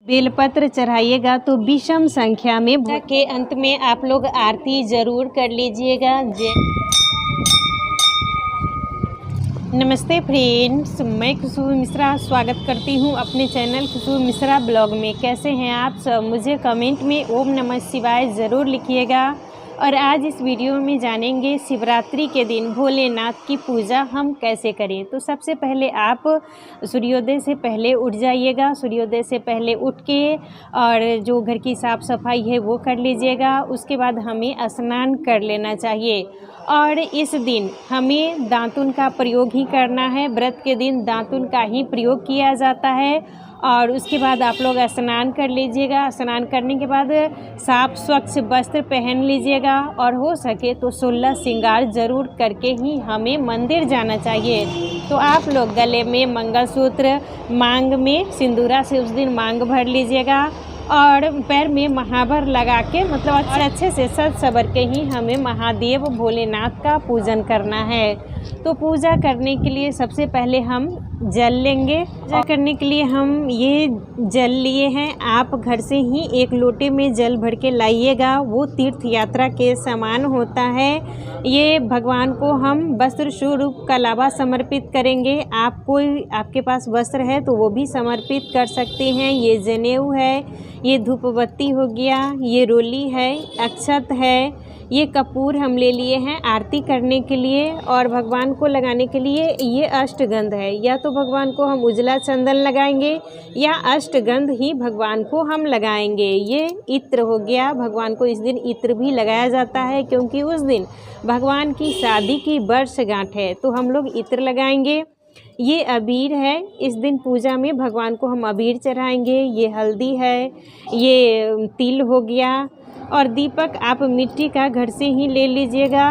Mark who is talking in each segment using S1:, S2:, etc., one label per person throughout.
S1: बेलपत्र चढ़ाइएगा तो विषम संख्या में के अंत में आप लोग आरती जरूर कर लीजिएगा। नमस्ते फ्रेंड्स, मैं खुशबू मिश्रा स्वागत करती हूं अपने चैनल खुशबू मिश्रा ब्लॉग में। कैसे हैं आप सब? मुझे कमेंट में ओम नमः शिवाय ज़रूर लिखिएगा। और आज इस वीडियो में जानेंगे शिवरात्रि के दिन भोलेनाथ की पूजा हम कैसे करें। तो सबसे पहले आप सूर्योदय से पहले उठ जाइएगा। सूर्योदय से पहले उठ के और जो घर की साफ़ सफाई है वो कर लीजिएगा। उसके बाद हमें स्नान कर लेना चाहिए। और इस दिन हमें दातुन का प्रयोग ही करना है। व्रत के दिन दातुन का ही प्रयोग किया जाता है। और उसके बाद आप लोग स्नान कर लीजिएगा। स्नान करने के बाद साफ स्वच्छ वस्त्र पहन लीजिएगा और हो सके तो 16 श्रृंगार जरूर करके ही हमें मंदिर जाना चाहिए। तो आप लोग गले में मंगलसूत्र, मांग में सिंदूरा से उस दिन मांग भर लीजिएगा और पैर में महावर लगा के मतलब अच्छे से सज सवर के ही हमें महादेव भोलेनाथ का पूजन करना है। तो पूजा करने के लिए सबसे पहले हम जल लेंगे। पूजा करने के लिए हम ये जल लिए हैं। आप घर से ही एक लोटे में जल भर के लाइएगा। वो तीर्थ यात्रा के समान होता है। ये भगवान को हम वस्त्र स्वरूप का अलावा समर्पित करेंगे। आप कोई आपके पास वस्त्र है तो वो भी समर्पित कर सकते हैं। ये जनेऊ है, ये धूपबत्ती हो गया, ये रोली है, अक्षत है, ये कपूर हम ले लिए हैं आरती करने के लिए। और भगवान को लगाने के लिए ये अष्टगंध है। या तो भगवान को हम उजला चंदन लगाएंगे या अष्टगंध ही भगवान को हम लगाएंगे। ये इत्र हो गया। भगवान को इस दिन इत्र भी लगाया जाता है क्योंकि उस दिन भगवान की शादी की वर्षगांठ है, तो हम लोग इत्र लगाएंगे। ये अबीर है। इस दिन पूजा में भगवान को हम अबीर चढ़ाएंगे। ये हल्दी है, ये तिल हो गया। और दीपक आप मिट्टी का घर से ही ले लीजिएगा।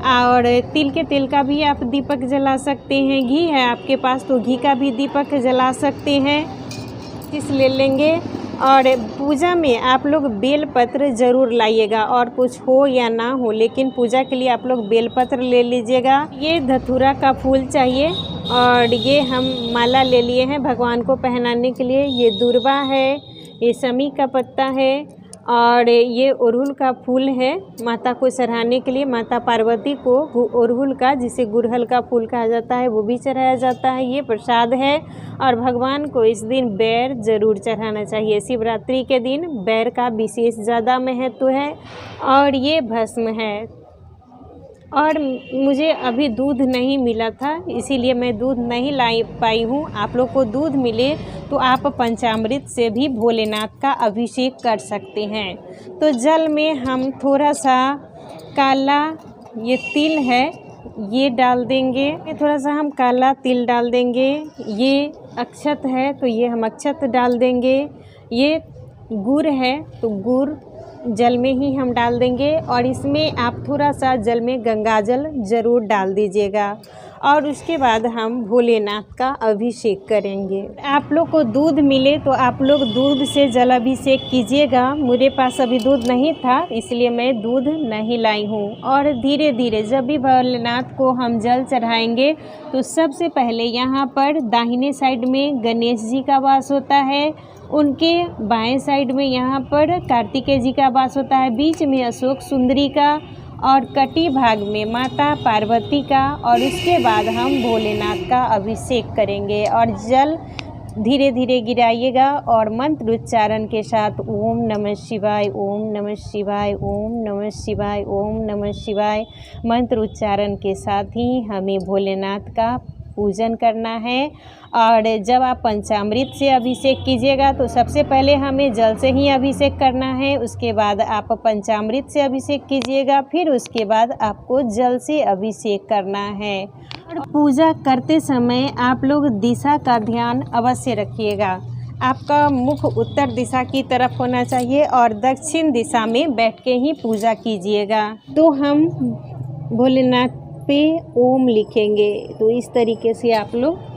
S1: और तिल के तेल का भी आप दीपक जला सकते हैं। घी है आपके पास तो घी का भी दीपक जला सकते हैं। इस ले लेंगे। और पूजा में आप लोग बेलपत्र ज़रूर लाइएगा। और कुछ हो या ना हो लेकिन पूजा के लिए आप लोग बेलपत्र ले लीजिएगा। ये धतूरा का फूल चाहिए और ये हम माला ले लिए हैं भगवान को पहनाने के लिए। ये दूर्वा है, ये समी का पत्ता है और ये अड़हुल का फूल है माता को चढ़ाने के लिए। माता पार्वती को अड़हुल का, जिसे गुड़हल का फूल कहा जाता है, वो भी चढ़ाया जाता है। ये प्रसाद है। और भगवान को इस दिन बैर ज़रूर चढ़ाना चाहिए। शिवरात्रि के दिन बैर का विशेष ज़्यादा महत्व है। और ये भस्म है। और मुझे अभी दूध नहीं मिला था इसीलिए मैं दूध नहीं ला पाई हूँ। आप लोग को दूध मिले तो आप पंचामृत से भी भोलेनाथ का अभिषेक कर सकते हैं। तो जल में हम थोड़ा सा काला, ये तिल है, ये डाल देंगे। थोड़ा सा हम काला तिल डाल देंगे। ये अक्षत है तो ये हम अक्षत डाल देंगे। ये गुड़ है तो गुड़ जल में ही हम डाल देंगे। और इसमें आप थोड़ा सा जल में गंगाजल ज़रूर डाल दीजिएगा। और उसके बाद हम भोलेनाथ का अभिषेक करेंगे। आप लोग को दूध मिले तो आप लोग दूध से जल अभिषेक कीजिएगा। मेरे पास अभी दूध नहीं था इसलिए मैं दूध नहीं लाई हूँ। और धीरे धीरे जब भी भोलेनाथ को हम जल चढ़ाएंगे तो सबसे पहले यहाँ पर दाहिने साइड में गणेश जी का वास होता है। उनके बाएं साइड में यहाँ पर कार्तिकेय जी का वास होता है। बीच में अशोक सुंदरी का और कटी भाग में माता पार्वती का। और उसके बाद हम भोलेनाथ का अभिषेक करेंगे। और जल धीरे धीरे गिराइएगा और मंत्र उच्चारण के साथ ओम नमः शिवाय, ओम नमः शिवाय, ओम नमः शिवाय, ओम नमः शिवाय मंत्र उच्चारण के साथ ही हमें भोलेनाथ का पूजन करना है। और जब आप पंचामृत से अभिषेक कीजिएगा तो सबसे पहले हमें जल से ही अभिषेक करना है। उसके बाद आप पंचामृत से अभिषेक कीजिएगा। फिर उसके बाद आपको जल से अभिषेक करना है। और पूजा करते समय आप लोग दिशा का ध्यान अवश्य रखिएगा। आपका मुख उत्तर दिशा की तरफ होना चाहिए और दक्षिण दिशा में बैठ के ही पूजा कीजिएगा। तो हम भोलेनाथ पे ओम लिखेंगे। तो इस तरीके से आप लोग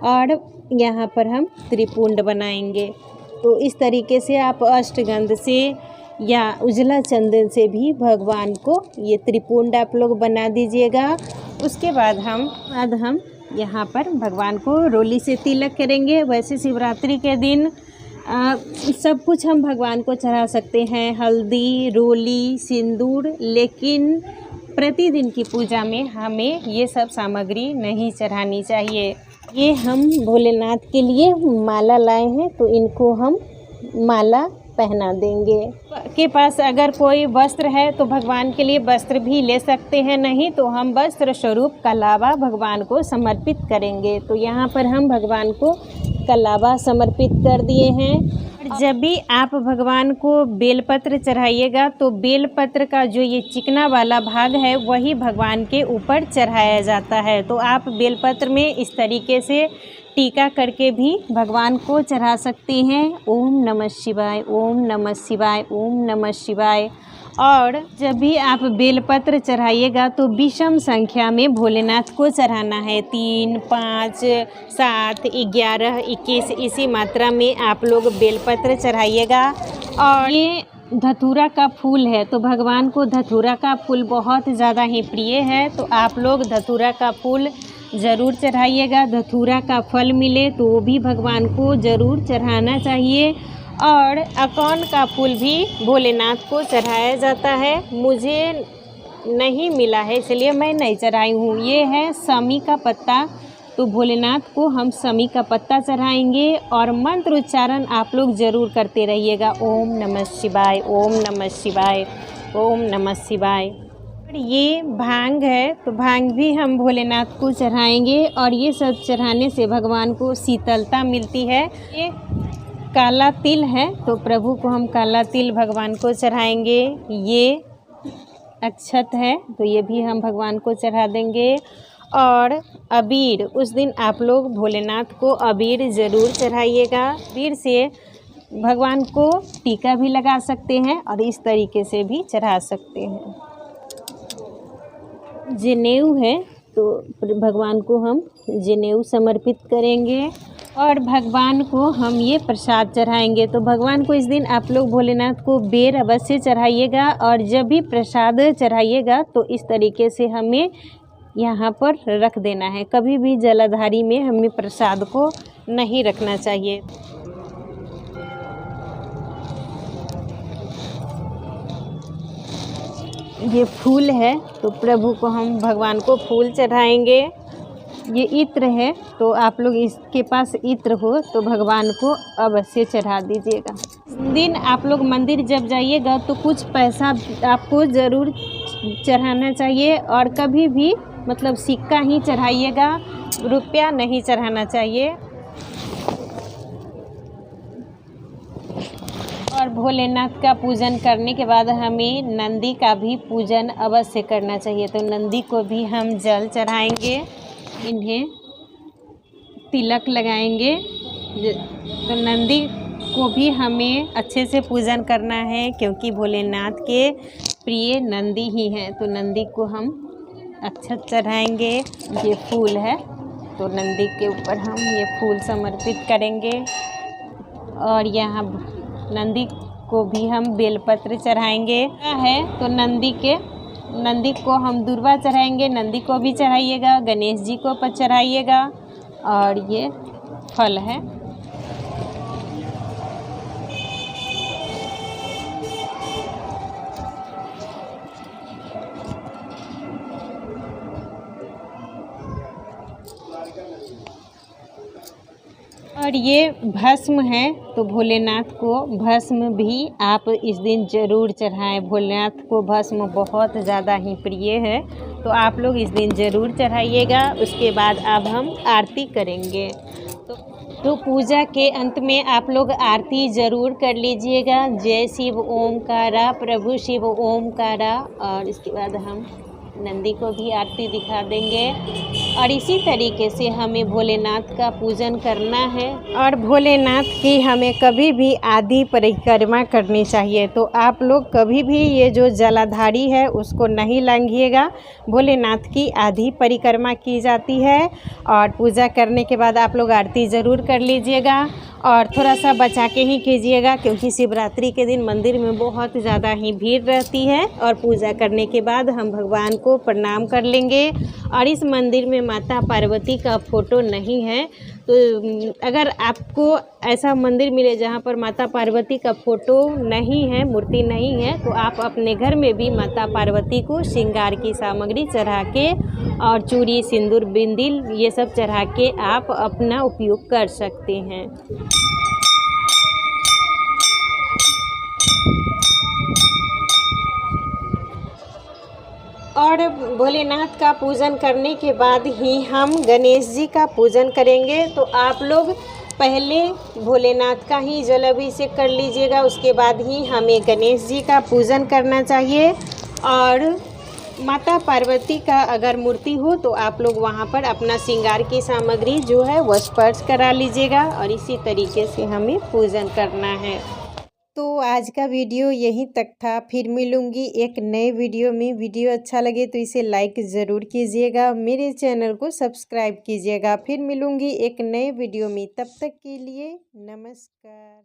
S1: और यहाँ पर हम त्रिपुंड बनाएंगे। तो इस तरीके से आप अष्टगंध से या उजला चंदन से भी भगवान को ये त्रिपुंड आप लोग बना दीजिएगा। उसके बाद हम यहाँ पर भगवान को रोली से तिलक करेंगे। वैसे शिवरात्रि के दिन सब कुछ हम भगवान को चढ़ा सकते हैं, हल्दी, रोली, सिंदूर, लेकिन प्रतिदिन की पूजा में हमें ये सब सामग्री नहीं चढ़ानी चाहिए। ये हम भोलेनाथ के लिए माला लाए हैं, तो इनको हम माला पहना देंगे। के पास अगर कोई वस्त्र है तो भगवान के लिए वस्त्र भी ले सकते हैं, नहीं तो हम वस्त्र स्वरूप कलावा भगवान को समर्पित करेंगे। तो यहाँ पर हम भगवान को कलावा समर्पित कर दिए हैं। जब भी आप भगवान को बेलपत्र चढ़ाइएगा तो बेलपत्र का जो ये चिकना वाला भाग है वही भगवान के ऊपर चढ़ाया जाता है। तो आप बेलपत्र में इस तरीके से टीका करके भी भगवान को चढ़ा सकते हैं। ओम नमः शिवाय, ओम नमः शिवाय, ओम नमः शिवाय। और जब भी आप बेलपत्र चढ़ाइएगा तो विषम संख्या में भोलेनाथ को चढ़ाना है। 3, 5, 7, 11, 21 इसी मात्रा में आप लोग बेलपत्र चढ़ाइएगा। और ये धतूरा का फूल है, तो भगवान को धतूरा का फूल बहुत ज़्यादा ही प्रिय है, तो आप लोग धतूरा का फूल ज़रूर चढ़ाइएगा। धतूरा का फल मिले तो वो भी भगवान को ज़रूर चढ़ाना चाहिए। और अकौन का फूल भी भोलेनाथ को चढ़ाया जाता है। मुझे नहीं मिला है इसलिए मैं नहीं चढ़ाई हूँ। ये है समी का पत्ता, तो भोलेनाथ को हम समी का पत्ता चढ़ाएंगे। और मंत्र उच्चारण आप लोग ज़रूर करते रहिएगा। ओम नमः शिवाय, ओम नमः शिवाय, ओम नमः शिवाय। ये भांग है, तो भांग भी हम भोलेनाथ को चढ़ाएंगे। और ये सब चढ़ाने से भगवान को शीतलता मिलती है। ये काला तिल है, तो प्रभु को हम काला तिल भगवान को चढ़ाएंगे। ये अक्षत है, तो ये भी हम भगवान को चढ़ा देंगे। और अबीर, उस दिन आप लोग भोलेनाथ को अबीर ज़रूर चढ़ाइएगा। अबीर से भगवान को टीका भी लगा सकते हैं और इस तरीके से भी चढ़ा सकते हैं। जनेऊ है, तो भगवान को हम जनेऊ समर्पित करेंगे। और भगवान को हम ये प्रसाद चढ़ाएंगे। तो भगवान को इस दिन आप लोग भोलेनाथ को बेर अवश्य चढ़ाइएगा। और जब भी प्रसाद चढ़ाइएगा तो इस तरीके से हमें यहाँ पर रख देना है। कभी भी जलाधारी में हमें प्रसाद को नहीं रखना चाहिए। ये फूल है, तो प्रभु को हम भगवान को फूल चढ़ाएंगे। ये इत्र है, तो आप लोग इसके पास इत्र हो तो भगवान को अवश्य चढ़ा दीजिएगा। दिन आप लोग मंदिर जब जाइएगा तो कुछ पैसा आपको ज़रूर चढ़ाना चाहिए। और कभी भी मतलब सिक्का ही चढ़ाइएगा, रुपया नहीं चढ़ाना चाहिए। और भोलेनाथ का पूजन करने के बाद हमें नंदी का भी पूजन अवश्य करना चाहिए। तो नंदी को भी हम जल चढ़ाएंगे, इन्हें तिलक लगाएंगे। तो नंदी को भी हमें अच्छे से पूजन करना है, क्योंकि भोलेनाथ के प्रिय नंदी ही हैं। तो नंदी को हम अक्षत चढ़ाएंगे। ये फूल है, तो नंदी के ऊपर हम ये फूल समर्पित करेंगे। और यहाँ नंदी को भी हम बेलपत्र चढ़ाएंगे है। तो नंदी को हम दूर्वा चढ़ाएंगे। नंदी को भी चढ़ाइएगा, गणेश जी को चढ़ाइएगा। और ये फल है। और ये भस्म है, तो भोलेनाथ को भस्म भी आप इस दिन ज़रूर चढ़ाएं। भोलेनाथ को भस्म बहुत ज़्यादा ही प्रिय है, तो आप लोग इस दिन ज़रूर चढ़ाइएगा। उसके बाद अब हम आरती करेंगे। तो पूजा के अंत में आप लोग आरती ज़रूर कर लीजिएगा। जय शिव ओमकारा, प्रभु शिव ओमकारा। और इसके बाद हम नंदी को भी आरती दिखा देंगे। और इसी तरीके से हमें भोलेनाथ का पूजन करना है। और भोलेनाथ की हमें कभी भी आधी परिक्रमा करनी चाहिए। तो आप लोग कभी भी ये जो जलाधारी है उसको नहीं लांघिएगा। भोलेनाथ की आधी परिक्रमा की जाती है। और पूजा करने के बाद आप लोग आरती ज़रूर कर लीजिएगा। और थोड़ा सा बचा के ही कीजिएगा, क्योंकि शिवरात्रि के दिन मंदिर में बहुत ज़्यादा ही भीड़ रहती है। और पूजा करने के बाद हम भगवान को प्रणाम कर लेंगे। और इस मंदिर में माता पार्वती का फ़ोटो नहीं है, तो अगर आपको ऐसा मंदिर मिले जहाँ पर माता पार्वती का फ़ोटो नहीं है, मूर्ति नहीं है, तो आप अपने घर में भी माता पार्वती को श्रृंगार की सामग्री चढ़ा के और चूड़ी, सिंदूर, बिंदिल ये सब चढ़ा के आप अपना उपयोग कर सकते हैं। और भोलेनाथ का पूजन करने के बाद ही हम गणेश जी का पूजन करेंगे। तो आप लोग पहले भोलेनाथ का ही जल अभिषेक कर लीजिएगा, उसके बाद ही हमें गणेश जी का पूजन करना चाहिए। और माता पार्वती का अगर मूर्ति हो तो आप लोग वहाँ पर अपना श्रृंगार की सामग्री जो है वह स्पर्श करा लीजिएगा। और इसी तरीके से हमें पूजन करना है। तो आज का वीडियो यहीं तक था। फिर मिलूंगी एक नए वीडियो में। वीडियो अच्छा लगे तो इसे लाइक ज़रूर कीजिएगा, मेरे चैनल को सब्सक्राइब कीजिएगा। फिर मिलूंगी एक नए वीडियो में, तब तक के लिए नमस्कार।